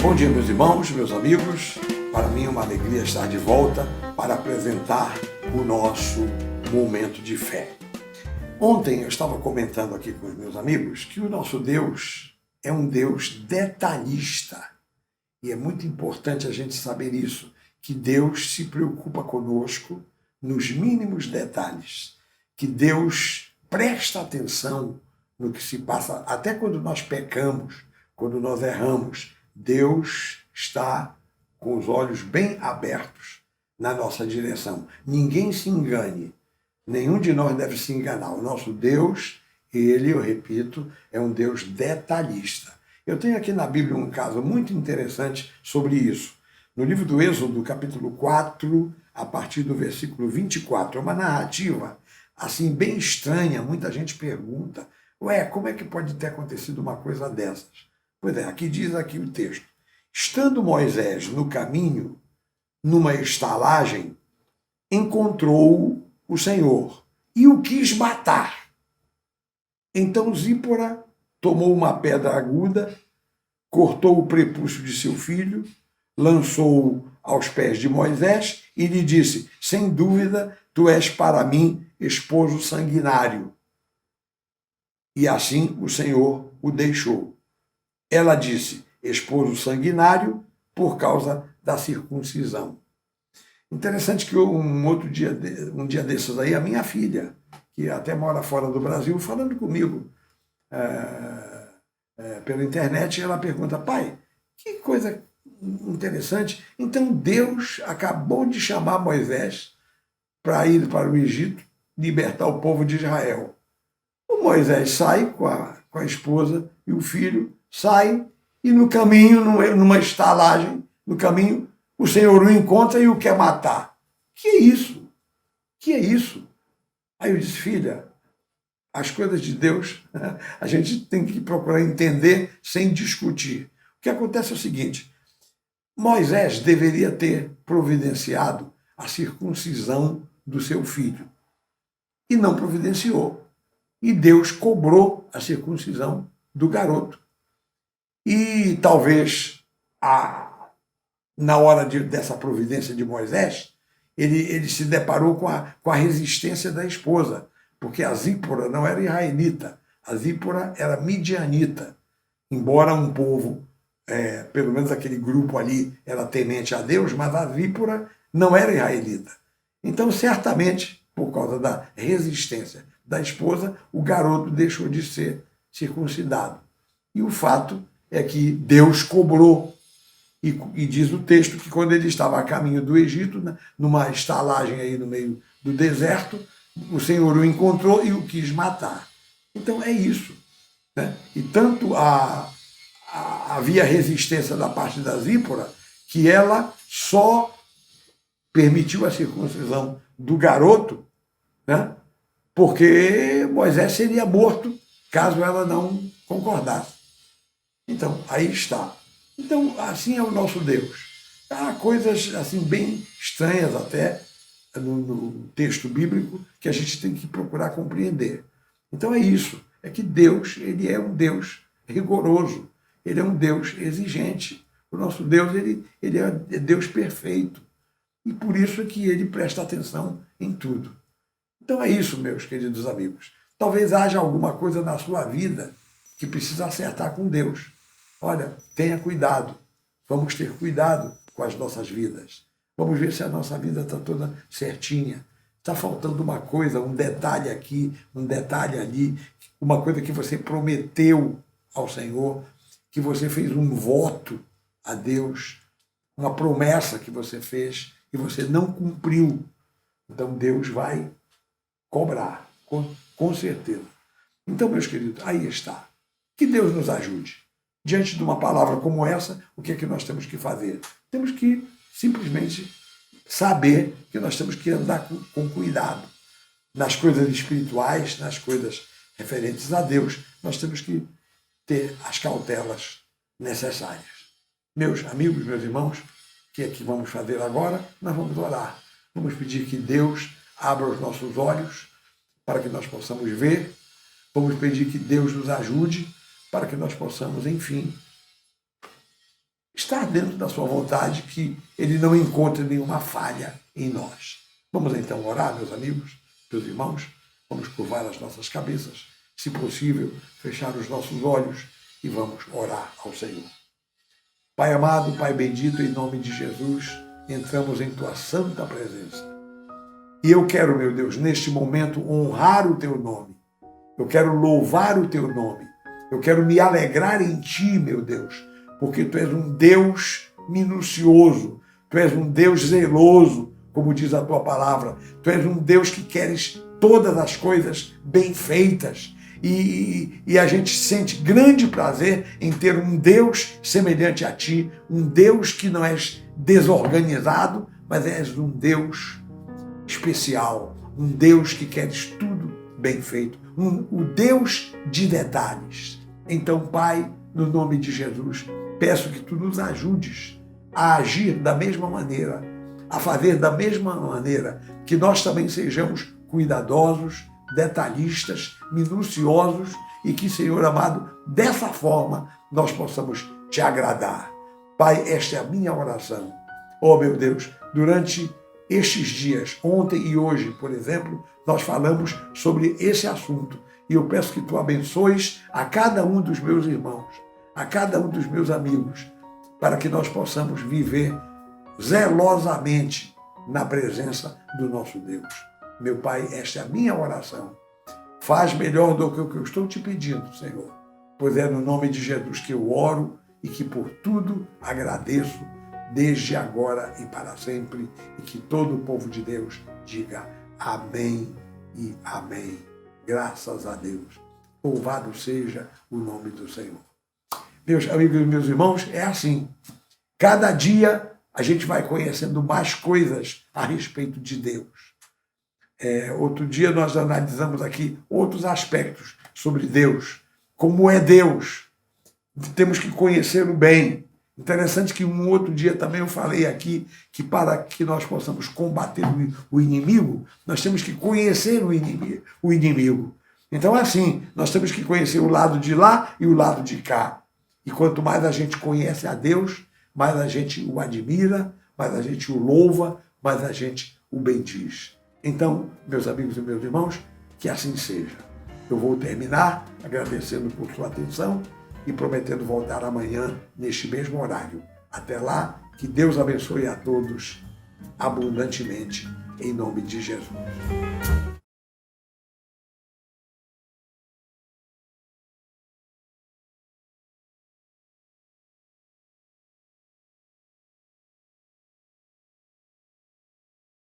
Bom dia, meus irmãos, meus amigos. Para mim é uma alegria estar de volta para apresentar o nosso momento de fé. Ontem eu estava comentando aqui com os meus amigos que o nosso Deus é um Deus detalhista. E é muito importante a gente saber isso, que Deus se preocupa conosco nos mínimos detalhes, que Deus presta atenção no que se passa, até quando nós pecamos, quando nós erramos. Deus está com os olhos bem abertos na nossa direção. Ninguém se engane, nenhum de nós deve se enganar. O nosso Deus, ele, eu repito, é um Deus detalhista. Eu tenho aqui na Bíblia um caso muito interessante sobre isso. No livro do Êxodo, capítulo 4, a partir do versículo 24, é uma narrativa assim bem estranha. Muita gente pergunta, como é que pode ter acontecido uma coisa dessas? Pois é, aqui diz aqui o texto. Estando Moisés no caminho, numa estalagem, encontrou o Senhor e o quis matar. Então Zípora tomou uma pedra aguda, cortou o prepúcio de seu filho, lançou-o aos pés de Moisés e lhe disse: sem dúvida, tu és para mim esposo sanguinário. E assim o Senhor o deixou. Ela disse: esposo sanguinário por causa da circuncisão. Interessante que um dia desses aí, a minha filha, que até mora fora do Brasil, falando comigo pela internet, ela pergunta: pai, que coisa interessante. Então Deus acabou de chamar Moisés para ir para o Egito, libertar o povo de Israel. O Moisés sai com a esposa e o filho, sai e no caminho, numa estalagem, no caminho, o Senhor o encontra e o quer matar. Que é isso? Que é isso? Aí eu disse: filha, as coisas de Deus a gente tem que procurar entender sem discutir. O que acontece é o seguinte: Moisés deveria ter providenciado a circuncisão do seu filho e não providenciou. E Deus cobrou a circuncisão do garoto. E talvez, na hora dessa providência de Moisés, ele se deparou com a resistência da esposa, porque a Zípora não era israelita, a Zípora era midianita. Embora um povo, pelo menos aquele grupo ali, era temente a Deus, mas a Zípora não era israelita. Então, certamente, por causa da resistência da esposa, o garoto deixou de ser circuncidado. E o fato é que Deus cobrou. E diz o texto que quando ele estava a caminho do Egito, numa estalagem aí no meio do deserto, o Senhor o encontrou e o quis matar. Então é isso. Né? E tanto havia resistência da parte da Zípora, que ela só permitiu a circuncisão do garoto, né? Porque Moisés seria morto caso ela não concordasse. Então, aí está. Então, assim é o nosso Deus. Há coisas assim bem estranhas até no texto bíblico que a gente tem que procurar compreender. Então é isso, é que Deus, ele é um Deus rigoroso, ele é um Deus exigente. O nosso Deus, ele é Deus perfeito. E por isso é que ele presta atenção em tudo. Então é isso, meus queridos amigos. Talvez haja alguma coisa na sua vida que precisa acertar com Deus. Olha, tenha cuidado. Vamos ter cuidado com as nossas vidas. Vamos ver se a nossa vida está toda certinha. Está faltando uma coisa, um detalhe aqui, um detalhe ali, uma coisa que você prometeu ao Senhor, que você fez um voto a Deus, uma promessa que você fez e você não cumpriu. Então Deus vai cobrar, com certeza. Então, meus queridos, aí está. Que Deus nos ajude. Diante de uma palavra como essa, o que é que nós temos que fazer? Temos que simplesmente saber que nós temos que andar com cuidado. Nas coisas espirituais, nas coisas referentes a Deus, nós temos que ter as cautelas necessárias. Meus amigos, meus irmãos, o que é que vamos fazer agora? Nós vamos orar. Vamos pedir que Deus abra os nossos olhos para que nós possamos ver. Vamos pedir que Deus nos ajude para que nós possamos, enfim, estar dentro da sua vontade, que ele não encontre nenhuma falha em nós. Vamos então orar, meus amigos, meus irmãos, vamos curvar as nossas cabeças, se possível, fechar os nossos olhos e vamos orar ao Senhor. Pai amado, Pai bendito, em nome de Jesus, entramos em tua santa presença. E eu quero, meu Deus, neste momento honrar o teu nome. Eu quero louvar o teu nome. Eu quero me alegrar em ti, meu Deus, porque tu és um Deus minucioso, tu és um Deus zeloso, como diz a tua palavra. Tu és um Deus que queres todas as coisas bem feitas. E a gente sente grande prazer em ter um Deus semelhante a ti, um Deus que não és desorganizado, mas és um Deus especial, um Deus que queres tudo bem feito, o Deus de detalhes. Então, Pai, no nome de Jesus, peço que tu nos ajudes a agir da mesma maneira, a fazer da mesma maneira, que nós também sejamos cuidadosos, detalhistas, minuciosos e que, Senhor amado, dessa forma nós possamos te agradar. Pai, esta é a minha oração. Oh, meu Deus, durante estes dias, ontem e hoje, por exemplo, nós falamos sobre esse assunto e eu peço que tu abençoes a cada um dos meus irmãos, a cada um dos meus amigos, para que nós possamos viver zelosamente na presença do nosso Deus. Meu Pai, esta é a minha oração. Faz melhor do que o que eu estou te pedindo, Senhor, pois é no nome de Jesus que eu oro e que por tudo agradeço, desde agora e para sempre, e que todo o povo de Deus diga amém e amém. Graças a Deus. Louvado seja o nome do Senhor. Meus amigos e meus irmãos, é assim. Cada dia a gente vai conhecendo mais coisas a respeito de Deus. Outro dia nós analisamos aqui outros aspectos sobre Deus. Como é Deus? Temos que conhecê-lo bem. Interessante que um outro dia também eu falei aqui que para que nós possamos combater o inimigo, nós temos que conhecer o inimigo. Então é assim, nós temos que conhecer o lado de lá e o lado de cá. E quanto mais a gente conhece a Deus, mais a gente o admira, mais a gente o louva, mais a gente o bendiz. Então, meus amigos e meus irmãos, que assim seja. Eu vou terminar agradecendo por sua atenção e prometendo voltar amanhã neste mesmo horário. Até lá, que Deus abençoe a todos abundantemente, em nome de Jesus.